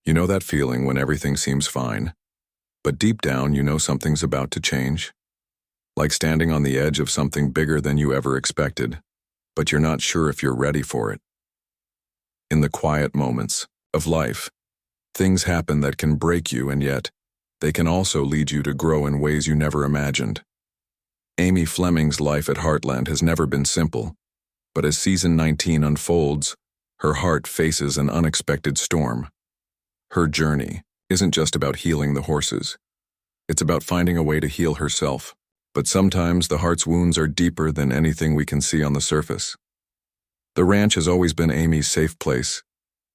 You know that feeling when everything seems fine, but deep down you know something's about to change? Like standing on the edge of something bigger than you ever expected, but you're not sure if you're ready for it. In the quiet moments of life, things happen that can break you, and yet they can also lead you to grow in ways you never imagined. Amy Fleming's life at Heartland has never been simple, but as season 19 unfolds, her heart faces an unexpected storm. Her journey isn't just about healing the horses. It's about finding a way to heal herself. But sometimes the heart's wounds are deeper than anything we can see on the surface. The ranch has always been Amy's safe place,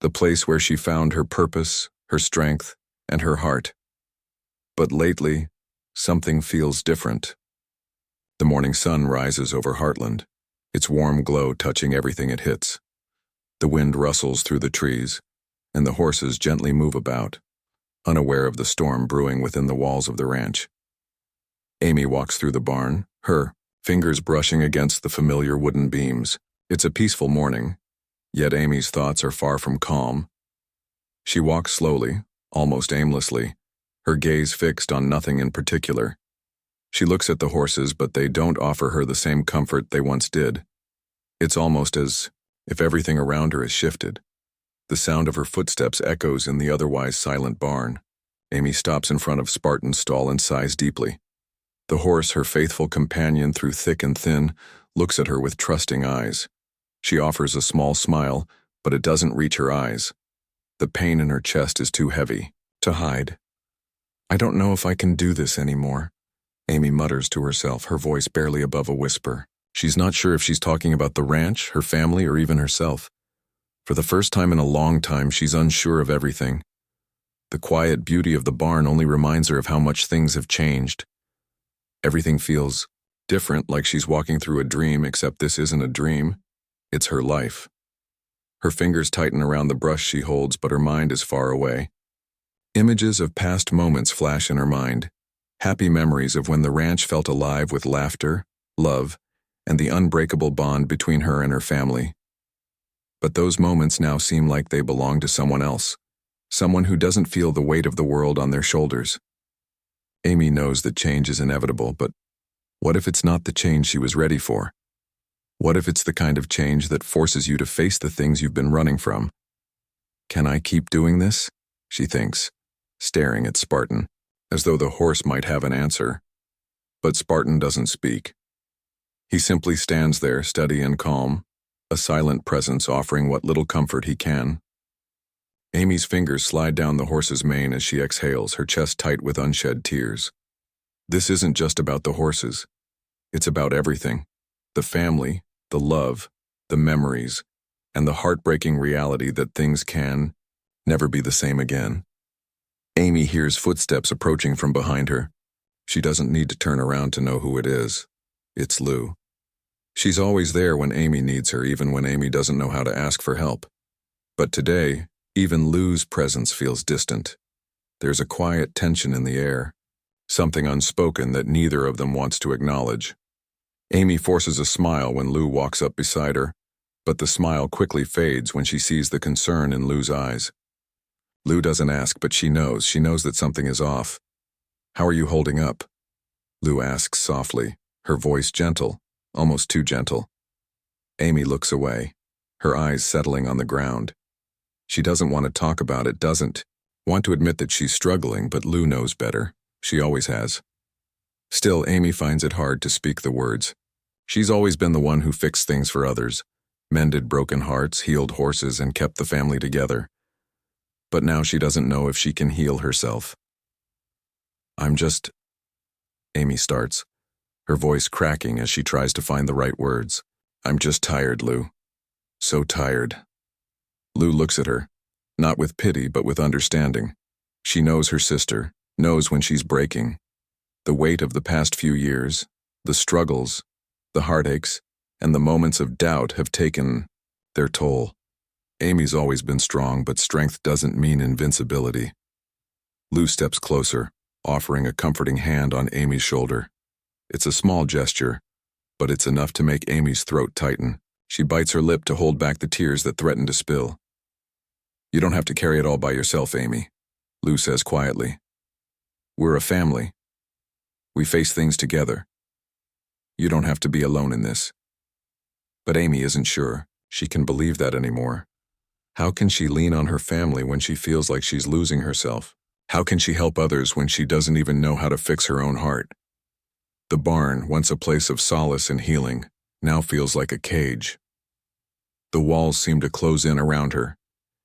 the place where she found her purpose, her strength, and her heart. But lately, something feels different. The morning sun rises over Heartland, its warm glow touching everything it hits. The wind rustles through the trees, and the horses gently move about, unaware of the storm brewing within the walls of the ranch. Amy walks through the barn, her fingers brushing against the familiar wooden beams. It's a peaceful morning, yet Amy's thoughts are far from calm. She walks slowly, almost aimlessly, her gaze fixed on nothing in particular. She looks at the horses, but they don't offer her the same comfort they once did. It's almost as if everything around her has shifted. The sound of her footsteps echoes in the otherwise silent barn. Amy stops in front of Spartan's stall and sighs deeply. The horse, her faithful companion through thick and thin, looks at her with trusting eyes. She offers a small smile, but it doesn't reach her eyes. The pain in her chest is too heavy to hide. "I don't know if I can do this anymore," Amy mutters to herself, her voice barely above a whisper. She's not sure if she's talking about the ranch, her family, or even herself. For the first time in a long time, she's unsure of everything. The quiet beauty of the barn only reminds her of how much things have changed. Everything feels different, like she's walking through a dream, except this isn't a dream. It's her life. Her fingers tighten around the brush she holds, but her mind is far away. Images of past moments flash in her mind, happy memories of when the ranch felt alive with laughter, love, and the unbreakable bond between her and her family. But those moments now seem like they belong to someone else, someone who doesn't feel the weight of the world on their shoulders. Amy knows that change is inevitable, but what if it's not the change she was ready for? What if it's the kind of change that forces you to face the things you've been running from? "Can I keep doing this?" she thinks, staring at Spartan, as though the horse might have an answer. But Spartan doesn't speak. He simply stands there, steady and calm, a silent presence offering what little comfort he can. Amy's fingers slide down the horse's mane as she exhales, her chest tight with unshed tears. This isn't just about the horses. It's about everything. The family, the love, the memories, and the heartbreaking reality that things can never be the same again. Amy hears footsteps approaching from behind her. She doesn't need to turn around to know who it is. It's Lou. She's always there when Amy needs her, even when Amy doesn't know how to ask for help. But today, even Lou's presence feels distant. There's a quiet tension in the air, something unspoken that neither of them wants to acknowledge. Amy forces a smile when Lou walks up beside her, but the smile quickly fades when she sees the concern in Lou's eyes. Lou doesn't ask, but she knows that something is off. "How are you holding up?" Lou asks softly, her voice gentle, almost too gentle. Amy looks away, her eyes settling on the ground. She doesn't want to talk about it, doesn't want to admit that she's struggling, but Lou knows better. She always has. Still, Amy finds it hard to speak the words. She's always been the one who fixed things for others, mended broken hearts, healed horses, and kept the family together. But now she doesn't know if she can heal herself. Amy starts, her voice cracking as she tries to find the right words. "I'm just tired, Lou. So tired." Lou looks at her, not with pity but with understanding. She knows her sister, knows when she's breaking. The weight of the past few years, the struggles, the heartaches, and the moments of doubt have taken their toll. Amy's always been strong, but strength doesn't mean invincibility. Lou steps closer, offering a comforting hand on Amy's shoulder. It's a small gesture, but it's enough to make Amy's throat tighten. She bites her lip to hold back the tears that threaten to spill. You don't have to carry it all by yourself, Amy, Lou says quietly. We're a family. We face things together. You don't have to be alone in this. But Amy isn't sure she can believe that anymore. How can she lean on her family when she feels like she's losing herself? How can she help others when she doesn't even know how to fix her own heart? The barn, once a place of solace and healing, now feels like a cage. The walls seem to close in around her,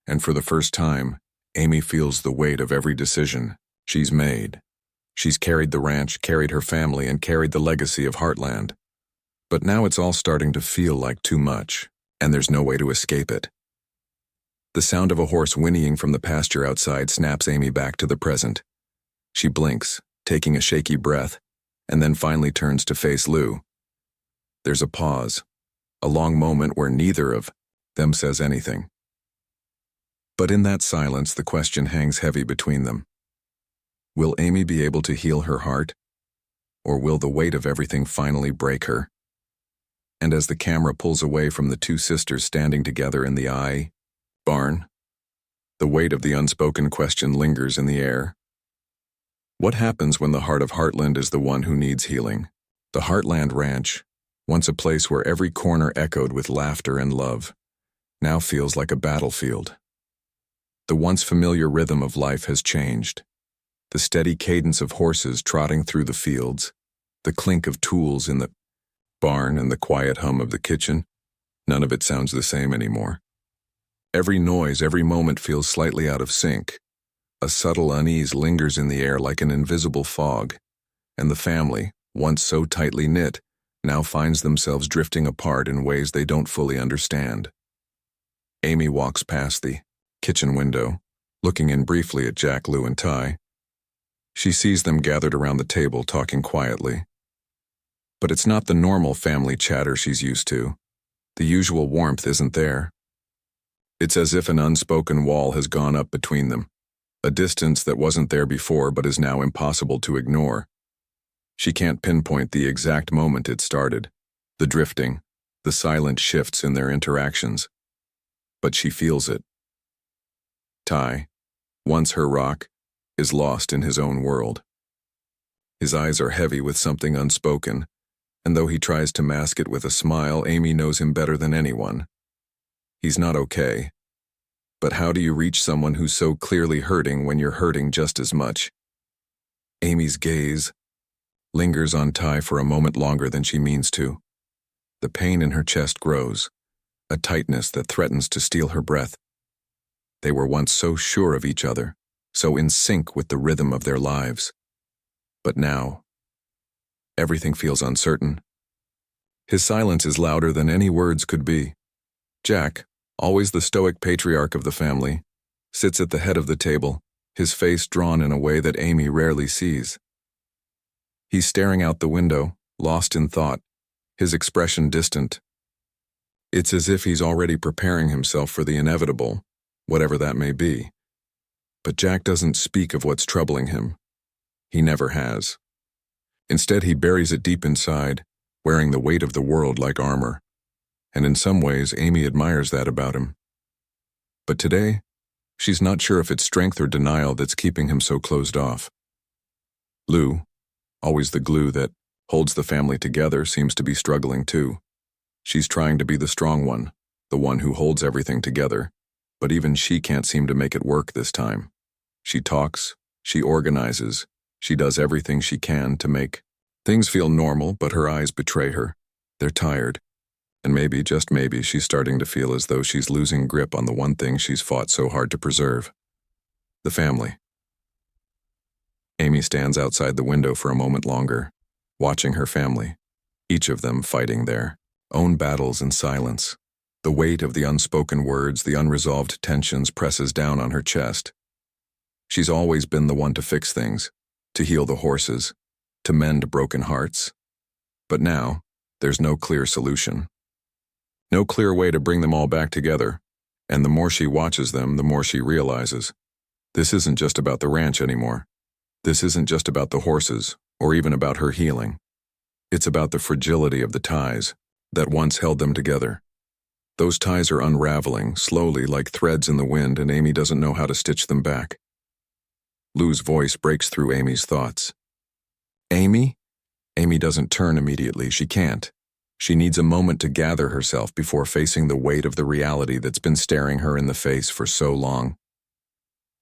and for the first time, Amy feels the weight of every decision she's made. She's carried the ranch, carried her family, and carried the legacy of Heartland. But now it's all starting to feel like too much, and there's no way to escape it. The sound of a horse whinnying from the pasture outside snaps Amy back to the present. She blinks, taking a shaky breath, and then finally turns to face Lou. There's a pause, a long moment where neither of them says anything. But in that silence, the question hangs heavy between them. Will Amy be able to heal her heart? Or will the weight of everything finally break her? And as the camera pulls away from the two sisters standing together in the barn, the weight of the unspoken question lingers in the air. What happens when the heart of Heartland is the one who needs healing? The Heartland Ranch, once a place where every corner echoed with laughter and love, now feels like a battlefield. The once familiar rhythm of life has changed. The steady cadence of horses trotting through the fields, the clink of tools in the barn and the quiet hum of the kitchen, none of it sounds the same anymore. Every noise, every moment feels slightly out of sync. A subtle unease lingers in the air like an invisible fog, and the family, once so tightly knit, now finds themselves drifting apart in ways they don't fully understand. Amy walks past the kitchen window, looking in briefly at Jack, Lou, and Ty. She sees them gathered around the table talking quietly. But it's not the normal family chatter she's used to. The usual warmth isn't there. It's as if an unspoken wall has gone up between them, a distance that wasn't there before but is now impossible to ignore. She can't pinpoint the exact moment it started, the drifting, the silent shifts in their interactions. But she feels it. Ty, once her rock, is lost in his own world. His eyes are heavy with something unspoken, and though he tries to mask it with a smile, Amy knows him better than anyone. He's not okay. But how do you reach someone who's so clearly hurting when you're hurting just as much? Amy's gaze lingers on Ty for a moment longer than she means to. The pain in her chest grows, a tightness that threatens to steal her breath. They were once so sure of each other, so in sync with the rhythm of their lives. But now, everything feels uncertain. His silence is louder than any words could be. Jack, always the stoic patriarch of the family, sits at the head of the table, his face drawn in a way that Amy rarely sees. He's staring out the window, lost in thought, his expression distant. It's as if he's already preparing himself for the inevitable, whatever that may be. But Jack doesn't speak of what's troubling him. He never has. Instead, he buries it deep inside, wearing the weight of the world like armor. And in some ways, Amy admires that about him. But today, she's not sure if it's strength or denial that's keeping him so closed off. Lou, always the glue that holds the family together, seems to be struggling too. She's trying to be the strong one, the one who holds everything together, but even she can't seem to make it work this time. She talks, she organizes, she does everything she can to make things feel normal, but her eyes betray her. They're tired. And maybe, just maybe, she's starting to feel as though she's losing grip on the one thing she's fought so hard to preserve. The family. Amy stands outside the window for a moment longer, watching her family, each of them fighting their own battles in silence. The weight of the unspoken words, the unresolved tensions presses down on her chest. She's always been the one to fix things, to heal the horses, to mend broken hearts. But now, there's no clear solution. No clear way to bring them all back together, and the more she watches them, the more she realizes. This isn't just about the ranch anymore. This isn't just about the horses, or even about her healing. It's about the fragility of the ties that once held them together. Those ties are unraveling, slowly like threads in the wind, and Amy doesn't know how to stitch them back. Lou's voice breaks through Amy's thoughts. Amy? Amy doesn't turn immediately. She can't. She needs a moment to gather herself before facing the weight of the reality that's been staring her in the face for so long.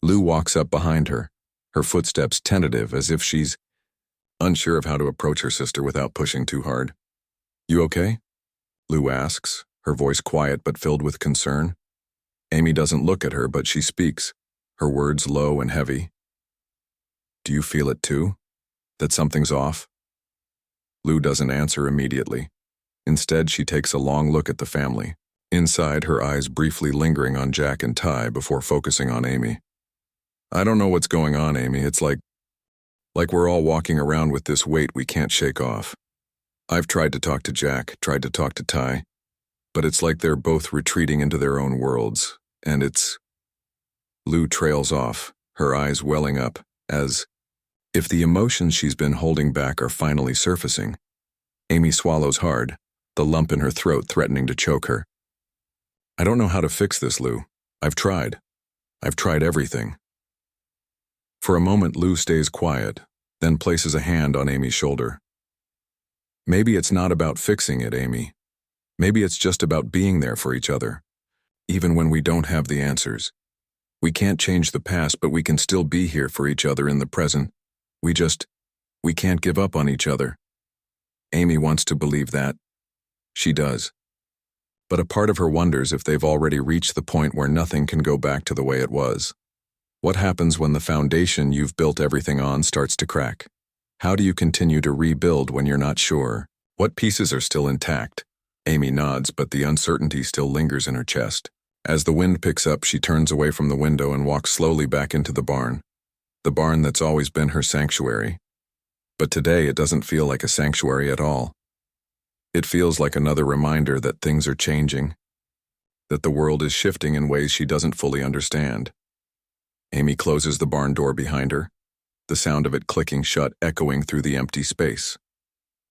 Lou walks up behind her, her footsteps tentative as if she's unsure of how to approach her sister without pushing too hard. You okay? Lou asks, her voice quiet but filled with concern. Amy doesn't look at her, but she speaks, her words low and heavy. Do you feel it too? That something's off? Lou doesn't answer immediately. Instead, she takes a long look at the family, inside her eyes briefly lingering on Jack and Ty before focusing on Amy. I don't know what's going on, Amy. It's like we're all walking around with this weight we can't shake off. I've tried to talk to Jack, tried to talk to Ty, but it's like they're both retreating into their own worlds, and it's... Lou trails off, her eyes welling up, as if the emotions she's been holding back are finally surfacing. Amy swallows hard, the lump in her throat threatening to choke her. I don't know how to fix this, Lou. I've tried. I've tried everything. For a moment, Lou stays quiet, then places a hand on Amy's shoulder. Maybe it's not about fixing it, Amy. Maybe it's just about being there for each other, even when we don't have the answers. We can't change the past, but we can still be here for each other in the present. We can't give up on each other. Amy wants to believe that. She does. But a part of her wonders if they've already reached the point where nothing can go back to the way it was. What happens when the foundation you've built everything on starts to crack? How do you continue to rebuild when you're not sure? What pieces are still intact? Amy nods, but the uncertainty still lingers in her chest. As the wind picks up, she turns away from the window and walks slowly back into the barn that's always been her sanctuary. But today it doesn't feel like a sanctuary at all. It feels like another reminder that things are changing, that the world is shifting in ways she doesn't fully understand. Amy closes the barn door behind her, the sound of it clicking shut echoing through the empty space.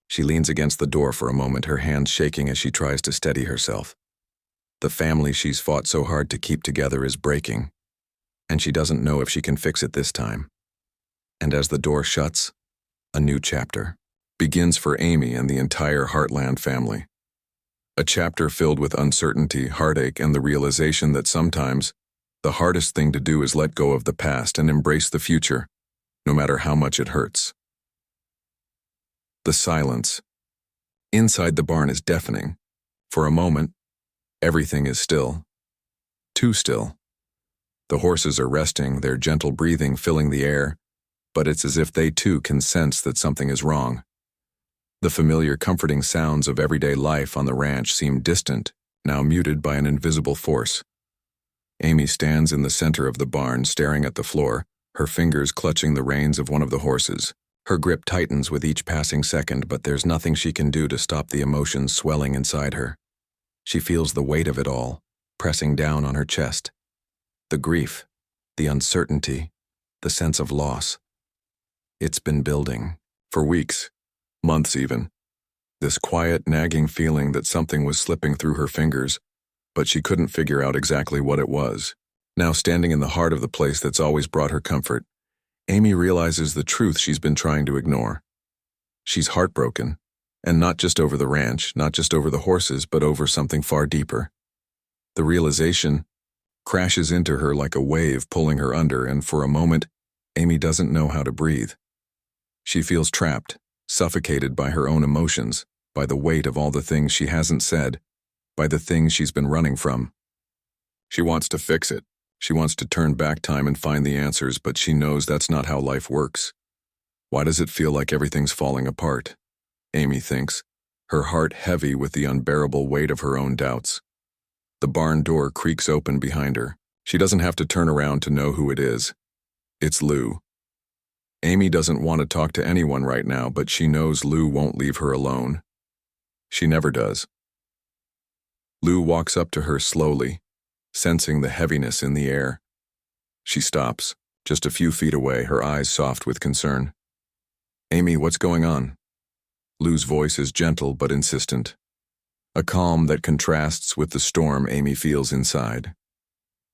She leans against the door for a moment, her hands shaking as she tries to steady herself. The family she's fought so hard to keep together is breaking, and she doesn't know if she can fix it this time. And as the door shuts, a new chapter begins for Amy and the entire Heartland family. A chapter filled with uncertainty, heartache, and the realization that sometimes the hardest thing to do is let go of the past and embrace the future, no matter how much it hurts. The silence inside the barn is deafening. For a moment, everything is still. Too still. The horses are resting, their gentle breathing filling the air, but it's as if they too can sense that something is wrong. The familiar comforting sounds of everyday life on the ranch seem distant, now muted by an invisible force. Amy stands in the center of the barn, staring at the floor, her fingers clutching the reins of one of the horses. Her grip tightens with each passing second, but there's nothing she can do to stop the emotions swelling inside her. She feels the weight of it all, pressing down on her chest. The grief, the uncertainty, the sense of loss. It's been building, for weeks, months even. This quiet, nagging feeling that something was slipping through her fingers, but she couldn't figure out exactly what it was. Now standing in the heart of the place that's always brought her comfort, Amy realizes the truth she's been trying to ignore. She's heartbroken, and not just over the ranch, not just over the horses, but over something far deeper. The realization crashes into her like a wave pulling her under, and for a moment, Amy doesn't know how to breathe. She feels trapped, suffocated by her own emotions, by the weight of all the things she hasn't said, by the things she's been running from. She wants to fix it. She wants to turn back time and find the answers, but she knows that's not how life works. Why does it feel like everything's falling apart? Amy thinks, her heart heavy with the unbearable weight of her own doubts. The barn door creaks open behind her. She doesn't have to turn around to know who it is. It's Lou. Amy doesn't want to talk to anyone right now, but she knows Lou won't leave her alone. She never does. Lou walks up to her slowly, sensing the heaviness in the air. She stops, just a few feet away, her eyes soft with concern. Amy, what's going on? Lou's voice is gentle but insistent. a calm that contrasts with the storm Amy feels inside.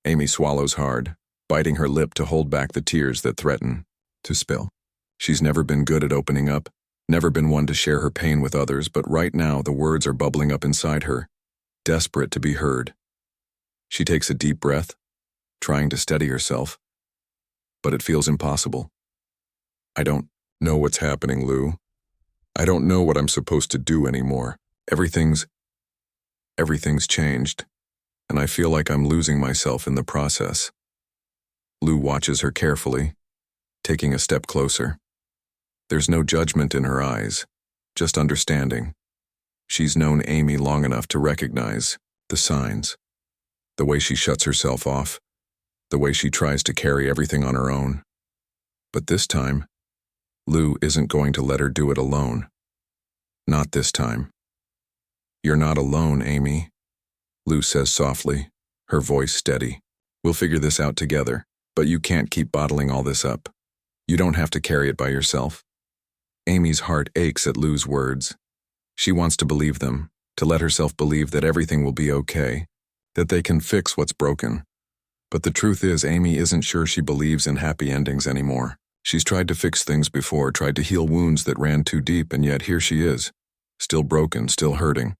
Amy swallows hard, biting her lip to hold back the tears that threaten to spill. She's never been good at opening up, never been one to share her pain with others, but right now the words are bubbling up inside her, desperate to be heard. She takes a deep breath, trying to steady herself, but it feels impossible. I don't know what's happening, Lou. I don't know what I'm supposed to do anymore. Everything's changed, and I feel like I'm losing myself in the process. Lou watches her carefully, taking a step closer. There's no judgment in her eyes, just understanding. She's known Amy long enough to recognize the signs, the way she shuts herself off, the way she tries to carry everything on her own. But this time, Lou isn't going to let her do it alone. Not this time. You're not alone, Amy, Lou says softly, her voice steady. We'll figure this out together, but you can't keep bottling all this up. You don't have to carry it by yourself. Amy's heart aches at Lou's words. She wants to believe them, to let herself believe that everything will be okay, that they can fix what's broken. But the truth is, Amy isn't sure she believes in happy endings anymore. She's tried to fix things before, tried to heal wounds that ran too deep, and yet here she is, still broken, still hurting.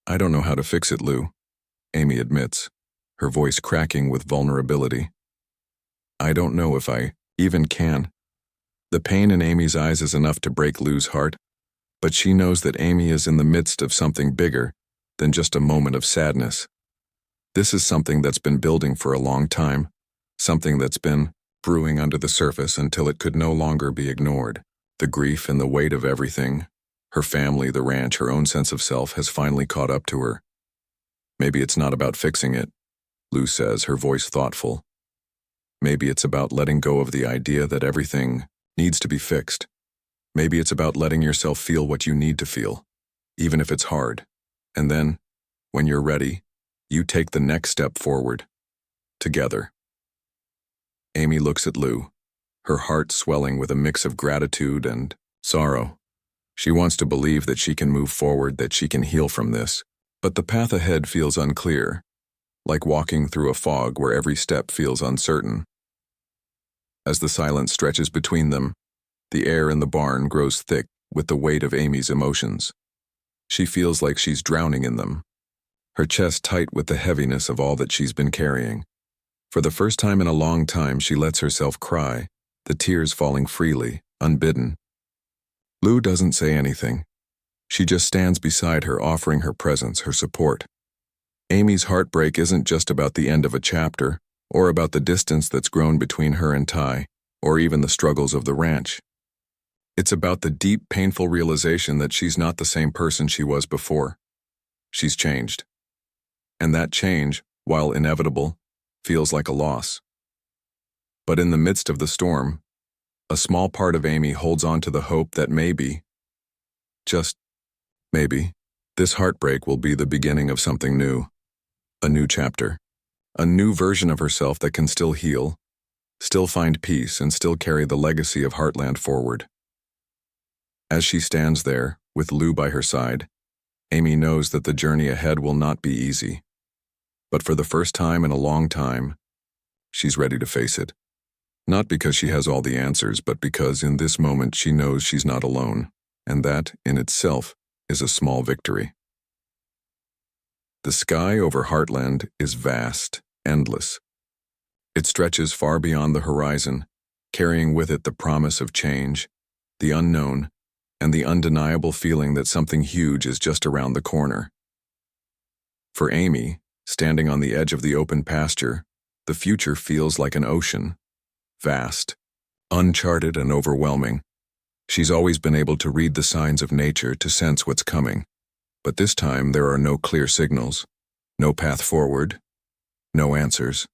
I don't know how to fix it, Lou, Amy admits, her voice cracking with vulnerability. I don't know if I even can. The pain in Amy's eyes is enough to break Lou's heart, but she knows that Amy is in the midst of something bigger than just a moment of sadness. This is something that's been building for a long time, something that's been brewing under the surface until it could no longer be ignored. The grief and the weight of everything, her family, the ranch, her own sense of self, has finally caught up to her. Maybe it's not about fixing it, Lou says, her voice thoughtful. Maybe it's about letting go of the idea that everything needs to be fixed. Maybe it's about letting yourself feel what you need to feel, even if it's hard. And then, when you're ready, you take the next step forward, together. Amy looks at Lou, her heart swelling with a mix of gratitude and sorrow. She wants to believe that she can move forward, that she can heal from this, but the path ahead feels unclear, like walking through a fog where every step feels uncertain. As the silence stretches between them, the air in the barn grows thick with the weight of Amy's emotions. She feels like she's drowning in them, her chest tight with the heaviness of all that she's been carrying. For the first time in a long time, she lets herself cry, the tears falling freely, unbidden. Lou doesn't say anything. She just stands beside her, offering her presence, her support. Amy's heartbreak isn't just about the end of a chapter, or about the distance that's grown between her and Ty, or even the struggles of the ranch. It's about the deep, painful realization that she's not the same person she was before. She's changed. And that change, while inevitable, feels like a loss. But in the midst of the storm, a small part of Amy holds on to the hope that maybe, just maybe, this heartbreak will be the beginning of something new. A new chapter. A new version of herself that can still heal, still find peace, and still carry the legacy of Heartland forward. As she stands there, with Lou by her side, Amy knows that the journey ahead will not be easy. But for the first time in a long time, she's ready to face it. Not because she has all the answers, but because in this moment she knows she's not alone, and that, in itself, is a small victory. The sky over Heartland is vast, endless. It stretches far beyond the horizon, carrying with it the promise of change, the unknown, and the undeniable feeling that something huge is just around the corner. For Amy, standing on the edge of the open pasture, the future feels like an ocean, vast, uncharted, and overwhelming. She's always been able to read the signs of nature, to sense what's coming. But this time there are no clear signals, no path forward, no answers.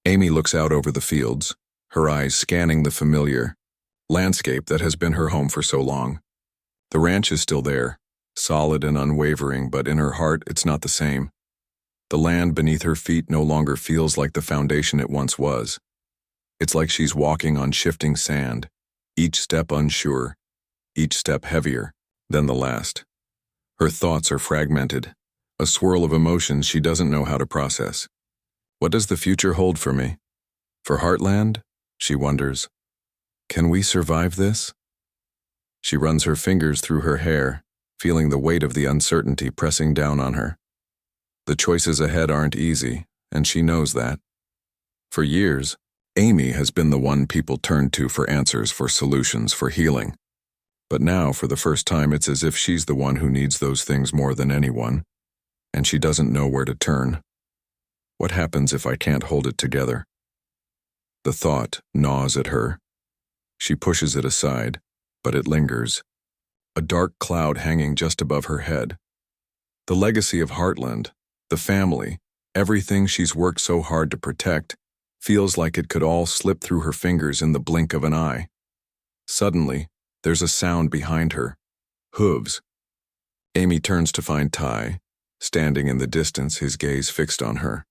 Amy looks out over the fields, her eyes scanning the familiar landscape that has been her home for so long. The ranch is still there, solid and unwavering, but in her heart it's not the same. The land beneath her feet no longer feels like the foundation it once was. It's like she's walking on shifting sand, each step unsure, each step heavier than the last. Her thoughts are fragmented, a swirl of emotions she doesn't know how to process. What does the future hold for me? For Heartland? She wonders. Can we survive this? She runs her fingers through her hair, feeling the weight of the uncertainty pressing down on her. The choices ahead aren't easy, and she knows that. For years, Amy has been the one people turn to for answers, for solutions, for healing. But now, for the first time, it's as if she's the one who needs those things more than anyone, and she doesn't know where to turn. What happens if I can't hold it together? The thought gnaws at her. She pushes it aside, but it lingers, a dark cloud hanging just above her head. The legacy of Heartland, the family, everything she's worked so hard to protect, feels like it could all slip through her fingers in the blink of an eye. Suddenly, there's a sound behind her. Hooves. Amy turns to find Ty, standing in the distance, his gaze fixed on her.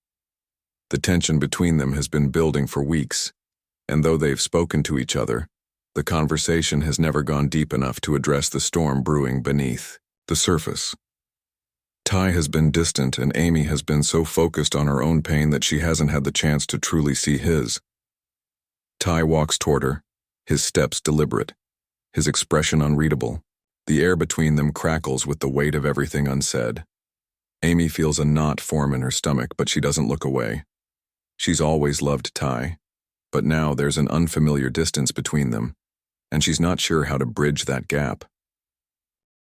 The tension between them has been building for weeks, and though they've spoken to each other, the conversation has never gone deep enough to address the storm brewing beneath the surface. Ty has been distant, and Amy has been so focused on her own pain that she hasn't had the chance to truly see his. Ty walks toward her, his steps deliberate, his expression unreadable. The air between them crackles with the weight of everything unsaid. Amy feels a knot form in her stomach, but she doesn't look away. She's always loved Ty, but now there's an unfamiliar distance between them, and she's not sure how to bridge that gap.